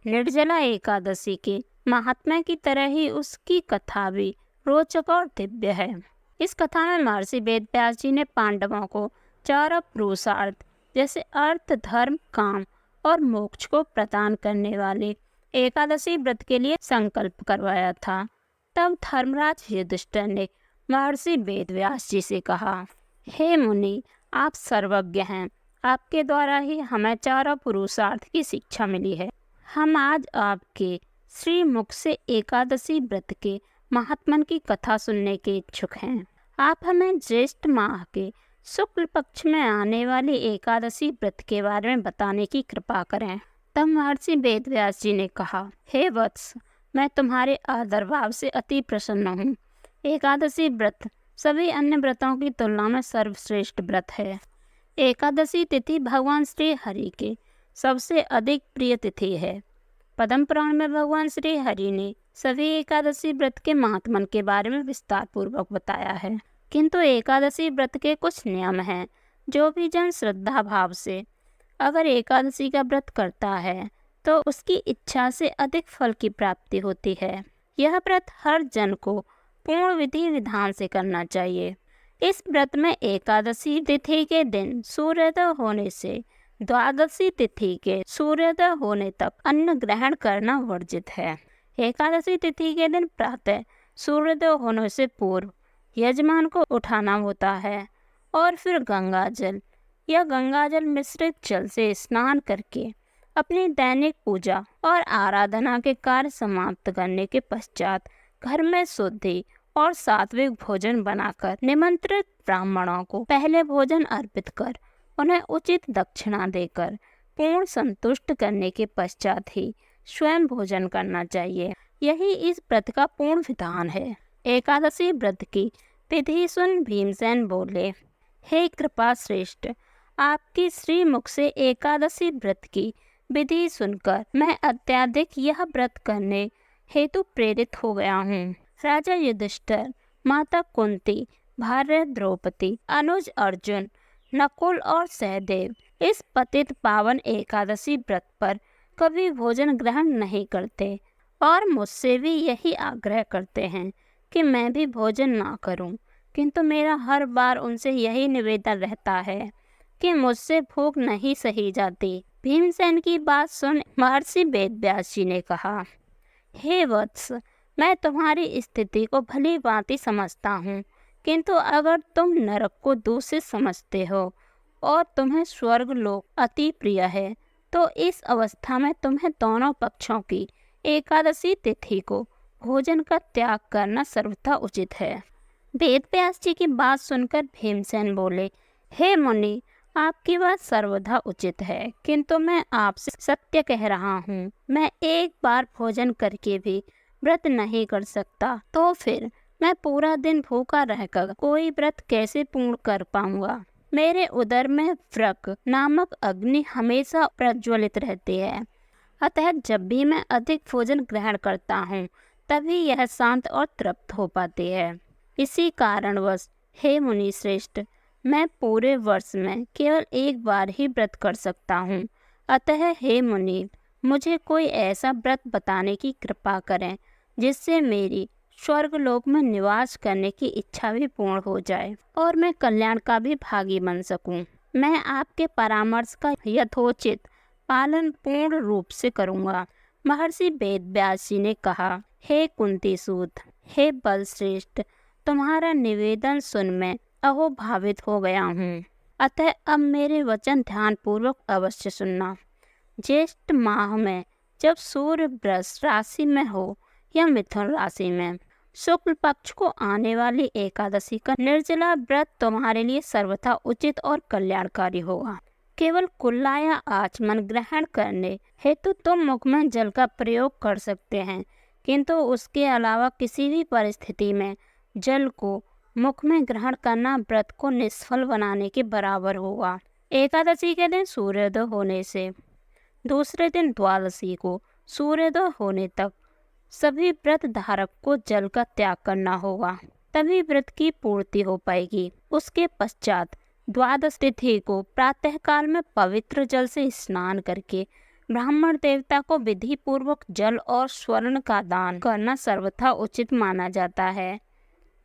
निर्जला एकादशी के महात्म्य की तरह ही उसकी कथा भी रोचक और दिव्य है। इस कथा में महर्षि वेदव्यास जी ने पांडवों को 4 पुरुषार्थ जैसे अर्थ, धर्म, काम और मोक्ष को प्रदान करने वाले एकादशी व्रत के लिए संकल्प करवाया था। तब धर्मराज युधिष्ठिर ने महर्षि वेदव्यास जी से कहा, हे मुनि, आप सर्वज्ञ हैं। आपके द्वारा ही हमें 4 पुरुषार्थ की शिक्षा मिली है। हम आज आपके श्री मुख से एकादशी व्रत के महात्म्य की कथा सुनने के इच्छुक हैं। आप हमें ज्येष्ठ माह के शुक्ल पक्ष में आने वाली एकादशी व्रत के बारे में बताने की कृपा करें। तब महर्षि वेदव्यास जी ने कहा, हे वत्स, मैं तुम्हारे आदर भाव से अति प्रसन्न हूँ। एकादशी व्रत सभी अन्य व्रतों की तुलना में सर्वश्रेष्ठ व्रत है। एकादशी तिथि भगवान श्री हरि के सबसे अधिक प्रिय तिथि है। पद्म पुराण में भगवान श्री हरि ने सभी एकादशी व्रत के महात्म्य के बारे में विस्तार पूर्वक बताया है, किंतु एकादशी व्रत के कुछ नियम हैं। जो भी जन श्रद्धा भाव से अगर एकादशी का व्रत करता है तो उसकी इच्छा से अधिक फल की प्राप्ति होती है। यह व्रत हर जन को पूर्ण विधि विधान से करना चाहिए। इस व्रत में एकादशी तिथि के दिन सूर्योदय होने से द्वादशी तिथि के सूर्योदय होने तक अन्न ग्रहण करना वर्जित है। एकादशी तिथि के दिन प्रातः सूर्योदय होने से पूर्व यजमान को उठाना होता है और फिर गंगाजल या गंगाजल मिश्रित जल से स्नान करके अपनी दैनिक पूजा और आराधना के कार्य समाप्त करने के पश्चात घर में शुद्धि और सात्विक भोजन बनाकर निमंत्रित ब्राह्मणों को पहले भोजन अर्पित कर उन्हें उचित दक्षिणा देकर पूर्ण संतुष्ट करने के पश्चात ही स्वयं भोजन करना चाहिए। यही इस व्रत का पूर्ण विधान है। एकादशी व्रत की विधि सुन भीमसेन बोले, हे कृपा श्रेष्ठ, आपकी श्री मुख से एकादशी व्रत की विधि सुनकर मैं अत्यधिक यह व्रत करने हेतु प्रेरित हो गया हूँ। राजा युधिष्ठिर, माता कुंती, भार्या द्रौपदी, अनुज अर्जुन, नकुल और सहदेव इस पतित पावन एकादशी व्रत पर कभी भोजन ग्रहण नहीं करते और मुझसे भी यही आग्रह करते हैं कि मैं भी भोजन ना करूं, किंतु मेरा हर बार उनसे यही निवेदन रहता है कि मुझसे भूख नहीं सही जाती। भीमसेन की बात सुन महर्षि वेदव्यास जी ने कहा, हे वत्स, मैं तुम्हारी स्थिति को भली भांति समझता हूँ, किंतु अगर तुम नरक को दूषित समझते हो और तुम्हें स्वर्ग लोक अति प्रिय है तो इस अवस्था में तुम्हें दोनों पक्षों की एकादशी तिथि को भोजन का त्याग करना सर्वथा उचित है। वेदव्यास जी की बात सुनकर भीमसेन बोले, हे मुनि, आपकी बात सर्वथा उचित है, किंतु मैं आपसे सत्य कह रहा हूँ। मैं एक बार भोजन करके भी व्रत नहीं कर सकता, तो फिर मैं पूरा दिन भूखा रहकर कोई व्रत कैसे पूर्ण कर पाऊंगा। मेरे उदर में व्रक नामक अग्नि हमेशा प्रज्वलित रहती है, अतः जब भी मैं अधिक भोजन ग्रहण करता हूँ तभी यह शांत और तृप्त हो पाती है। इसी कारणवश हे मुनि श्रेष्ठ, मैं पूरे वर्ष में केवल एक बार ही व्रत कर सकता हूँ। अतः हे मुनि, मुझे कोई ऐसा व्रत बताने की कृपा करें जिससे मेरी स्वर्गलोक में निवास करने की इच्छा भी पूर्ण हो जाए और मैं कल्याण का भी भागी बन सकूं। मैं आपके परामर्श का यथोचित पालन पूर्ण रूप से करूंगा। महर्षि वेदव्यास जी ने कहा, हे कुंती सूत, हे बलश्रेष्ठ, तुम्हारा निवेदन सुन मैं अहोभावित हो गया हूँ। अतः अब मेरे वचन ध्यान पूर्वक अवश्य सुनना। ज्येष्ठ माह में जब सूर्य वृष राशि में हो या मिथुन राशि में शुक्ल पक्ष को आने वाली एकादशी का निर्जला व्रत तुम्हारे लिए सर्वथा उचित और कल्याणकारी होगा। केवल कुल्ला या आचमन ग्रहण करने हेतु तुम मुख में जल का प्रयोग कर सकते हैं, किंतु उसके अलावा किसी भी परिस्थिति में जल को मुख में ग्रहण करना व्रत को निष्फल बनाने के बराबर होगा। एकादशी के दिन सूर्योदय होने से दूसरे दिन द्वादशी को सूर्योदय होने तक सभी व्रत धारक को जल का त्याग करना होगा, तभी व्रत की पूर्ति हो पाएगी। उसके पश्चात द्वादश तिथि को प्रातःकाल में पवित्र जल से स्नान करके ब्राह्मण देवता को विधि पूर्वक जल और स्वर्ण का दान करना सर्वथा उचित माना जाता है।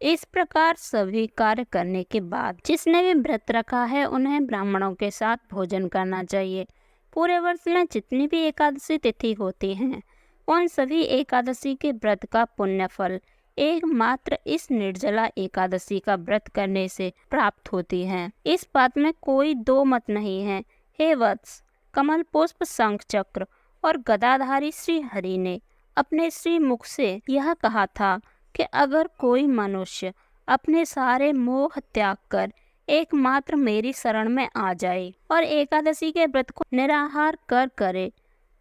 इस प्रकार सभी कार्य करने के बाद जिसने भी व्रत रखा है उन्हें ब्राह्मणों के साथ भोजन करना चाहिए। पूरे वर्ष में जितनी भी एकादशी तिथि होती हैं उन सभी एकादशी के व्रत का पुण्य फल एकमात्र इस निर्जला एकादशी का व्रत करने से प्राप्त होती है। इस बात में कोई दो मत नहीं है। हे वत्स, कमल पुष्प शंख चक्र और गदाधारी श्री हरि ने अपने श्री मुख से यह कहा था कि अगर कोई मनुष्य अपने सारे मोह त्याग कर एकमात्र मेरी शरण में आ जाए और एकादशी के व्रत को निराहार कर करे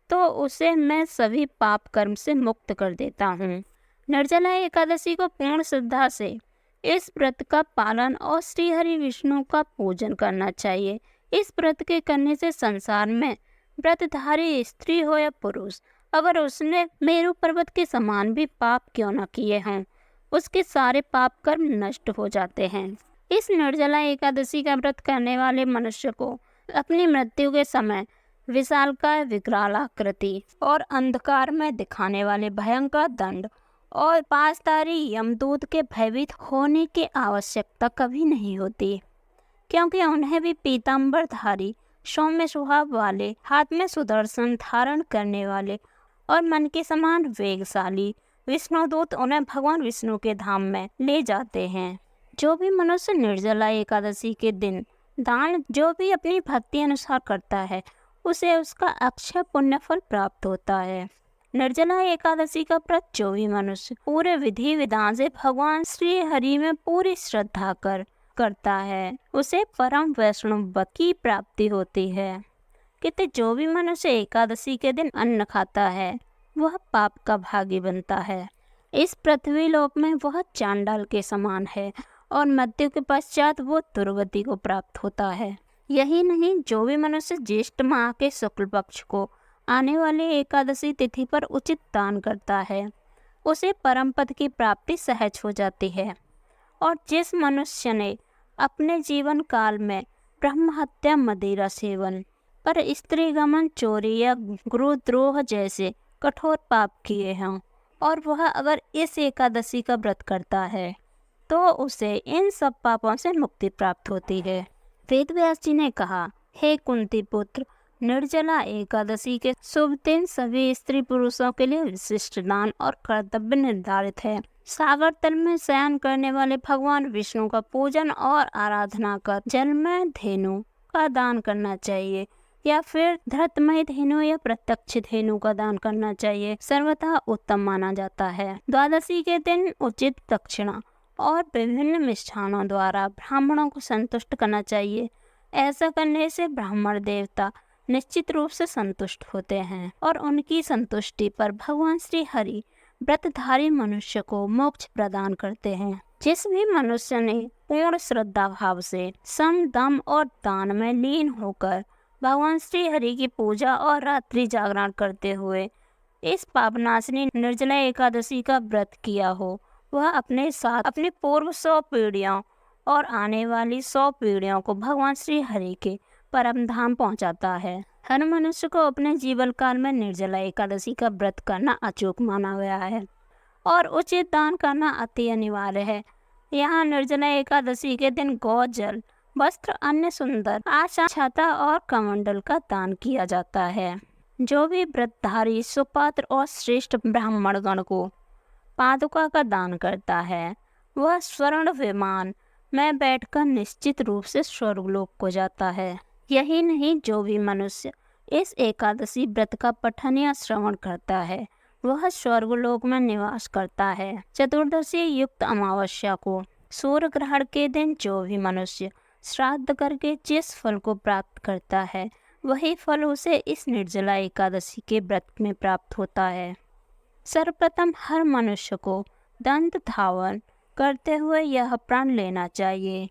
तो उसे मैं सभी पाप कर्म से मुक्त कर देता हूँ। निर्जला एकादशी को पूर्ण श्रद्धा से इस व्रत का पालन और श्री हरि विष्णु का पूजन करना चाहिए। इस व्रत के करने से संसार में व्रतधारी स्त्री हो या पुरुष, अगर उसने मेरु पर्वत के समान भी पाप क्यों न किए हों, उसके सारे पाप कर्म नष्ट हो जाते हैं। इस निर्जला एकादशी का व्रत करने वाले मनुष्य को अपनी मृत्यु के समय विशालकाय विकरालाकृति और अंधकार में दिखाने वाले भयंकर दंड और पासधारी यमदूत के भयभीत होने की आवश्यकता कभी नहीं होती, क्योंकि उन्हें भी पीताम्बरधारी, सौम्य स्वभाव वाले, हाथ में सुदर्शन धारण करने वाले और मन के समान वेगशाली विष्णुदूत उन्हें भगवान विष्णु के धाम में ले जाते हैं। जो भी मनुष्य निर्जला एकादशी के दिन दान जो भी अपनी भक्ति अनुसार करता है उसे उसका अक्षय पुण्य फल प्राप्त होता है। निर्जला एकादशी का व्रत जो भी मनुष्य पूरे विधि विधान से भगवान श्री हरि में पूरी श्रद्धा करता है उसे परम वैष्णव की प्राप्ति होती है। किंतु जो भी मनुष्य एकादशी के दिन अन्न खाता है वह पाप का भागी बनता है। इस पृथ्वी लोक में वह चांडाल के समान है और मृत्यु के पश्चात वो दुर्गति को प्राप्त होता है। यही नहीं, जो भी मनुष्य ज्येष्ठ माह के शुक्ल पक्ष को आने वाले एकादशी तिथि पर उचित दान करता है उसे परम पद की प्राप्ति सहज हो जाती है। और जिस मनुष्य ने अपने जीवन काल में ब्रह्म हत्या, मदिरा सेवन, पर स्त्री गमन, चोरी या गुरुद्रोह जैसे कठोर पाप किए हों और वह अगर इस एकादशी का व्रत करता है तो उसे इन सब पापों से मुक्ति प्राप्त होती है। वेद व्यास जी ने कहा, हे कुंती पुत्र, निर्जला एकादशी के शुभ दिन सभी स्त्री पुरुषों के लिए विशिष्ट दान और कर्तव्य निर्धारित है। सागर तल में शयन करने वाले भगवान विष्णु का पूजन और आराधना कर जल में धेनु का दान करना चाहिए या फिर धृतमय धेनु या प्रत्यक्ष धेनु का दान करना चाहिए, सर्वथा उत्तम माना जाता है। द्वादशी के दिन उचित दक्षिणा और विभिन्न मिष्ठानों द्वारा ब्राह्मणों को संतुष्ट करना चाहिए। ऐसा करने से ब्राह्मण देवता निश्चित रूप से संतुष्ट होते हैं और उनकी संतुष्टि पर भगवान श्री हरि व्रतधारी मनुष्य को मोक्ष प्रदान करते हैं। जिस भी मनुष्य ने पूर्ण श्रद्धा भाव से सम, दम और दान में लीन होकर भगवान श्री हरि की पूजा और रात्रि जागरण करते हुए इस पापनाशनी निर्जला एकादशी का व्रत किया हो, वह अपने साथ अपनी पूर्व 100 पीढ़ियों और आने वाली 100 पीढ़ियों को भगवान श्री हरि के परम धाम पहुंचाता है। हर मनुष्य को अपने जीवन काल में निर्जला एकादशी का व्रत करना अचूक माना गया है और उचित दान करना अति अनिवार्य है। यहाँ निर्जला एकादशी के दिन गौ जल, वस्त्र, अन्य सुंदर आशा, छाता और कमंडल का दान किया जाता है। जो भी व्रतधारी सुपात्र और श्रेष्ठ ब्राह्मण गण को पादुका का दान करता है वह स्वर्ण विमान में बैठकर निश्चित रूप से स्वर्गलोक को जाता है। यही नहीं, जो भी मनुष्य इस एकादशी व्रत का पठन या श्रवण करता है वह स्वर्गलोक में निवास करता है। चतुर्दशी युक्त अमावस्या को सूर्य ग्रहण के दिन जो भी मनुष्य श्राद्ध करके जिस फल को प्राप्त करता है वही फल उसे इस निर्जला एकादशी के व्रत में प्राप्त होता है। सर्वप्रथम हर मनुष्य को दंत धावन करते हुए यह प्रण लेना चाहिए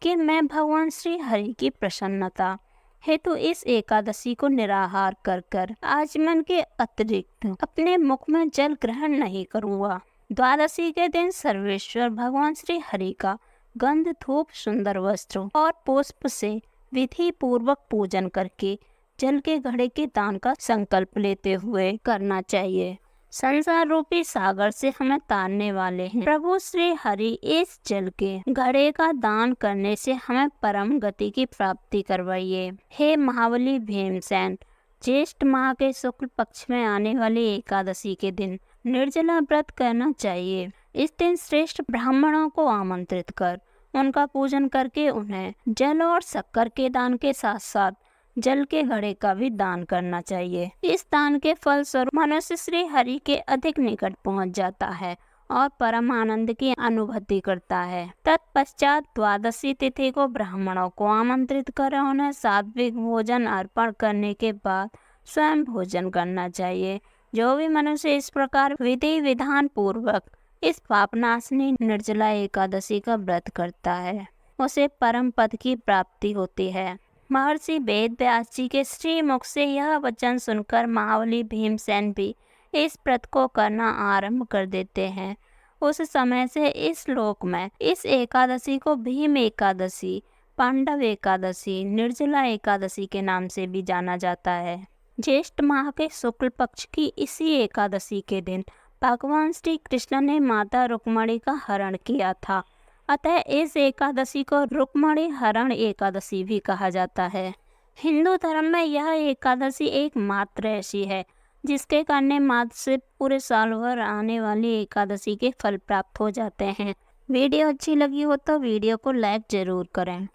कि मैं भगवान श्री हरि की प्रसन्नता हेतु इस एकादशी को निराहार कर आचमन के अतिरिक्त अपने मुख में जल ग्रहण नहीं करूँगा। द्वादशी के दिन सर्वेश्वर भगवान श्री हरि का गंध, धूप, सुंदर वस्त्रों और पुष्प से विधि पूर्वक पूजन करके जल के घड़े के दान का संकल्प लेते हुए करना चाहिए। संसार रूपी सागर से हमें तारने वाले हैं प्रभु श्री हरि। इस जल के घड़े का दान करने से हमें परम गति की प्राप्ति करवाइए। हे महाबली भीमसेन, ज्येष्ठ माह के शुक्ल पक्ष में आने वाली एकादशी के दिन निर्जला व्रत करना चाहिए। इस दिन श्रेष्ठ ब्राह्मणों को आमंत्रित कर उनका पूजन करके उन्हें जल और शक्कर के दान के साथ साथ जल के घड़े का भी दान करना चाहिए। इस दान के फल स्वरूप मनुष्य श्री हरि के अधिक निकट पहुंच जाता है और परम आनंद की अनुभूति करता है। तत्पश्चात द्वादशी तिथि को ब्राह्मणों को आमंत्रित कर उन्हें सात्विक भोजन अर्पण करने के बाद स्वयं भोजन करना चाहिए। जो भी मनुष्य इस प्रकार विधि विधान पूर्वक इस पापनाशनी निर्जला एकादशी का व्रत करता है उसे परम पद की प्राप्ति होती है। महर्षि वेद व्यास जी के श्री मुख से यह वचन सुनकर महाबली भीमसेन भी इस व्रत को करना आरंभ कर देते हैं। उस समय से इस लोक में इस एकादशी को भीम एकादशी, पांडव एकादशी, निर्जला एकादशी के नाम से भी जाना जाता है। ज्येष्ठ माह के शुक्ल पक्ष की इसी एकादशी के दिन भगवान श्री कृष्ण ने माता रुक्मणी का हरण किया था। अतः इस एकादशी को रुक्मणी हरण एकादशी भी कहा जाता है। हिंदू धर्म में यह एकादशी एकमात्र ऐसी है जिसके करने मात्र से पूरे साल भर आने वाली एकादशी के फल प्राप्त हो जाते हैं। वीडियो अच्छी लगी हो तो वीडियो को लाइक जरूर करें।